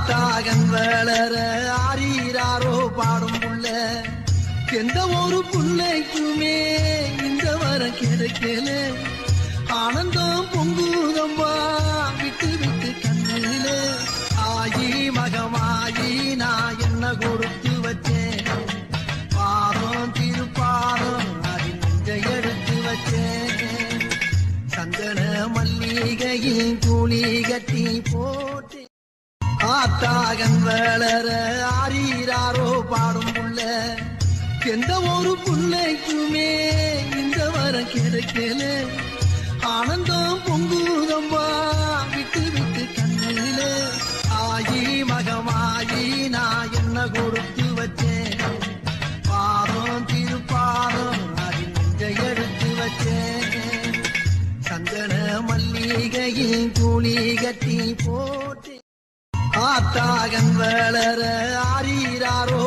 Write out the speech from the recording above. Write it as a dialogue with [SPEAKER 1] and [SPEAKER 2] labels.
[SPEAKER 1] ஆத்தாகன் வளர ஆரீராரோ பாடும் புள்ள எந்த ஒரு புள்ளைக்குமே இந்த வரம் கிடைக்கல ஆனந்தம் பொங்குதம்பா விட்டு விட்டு கண்ணில ஆயி மகமாயி நான் என்ன கொடுத்து வச்சேன் பாதம் திருப்பாதம் அது நெஞ்ச எடுத்து வச்சேன் சந்தன மல்லிகையில் கூலி கட்டி போட்டு ஆத்தாகன் வளர ஆரீராரோ பாடும் புள்ள எந்த ஒரு புள்ளைக்குமே இந்த வரம் கிடைக்கல ஆனந்தம் பொங்குதம்பா விட்டு விட்டு கண்ணில ஆயி மகமாயி நான் என்ன கொடுத்து வச்சேன் பாதம் திருப்பாதம் அது நெஞ்ச எடுத்து வச்சேன் சந்தன மல்லிகையில் கூலி கட்டி போட்டு ஆத்தாகன் வளர ஆரீராரோ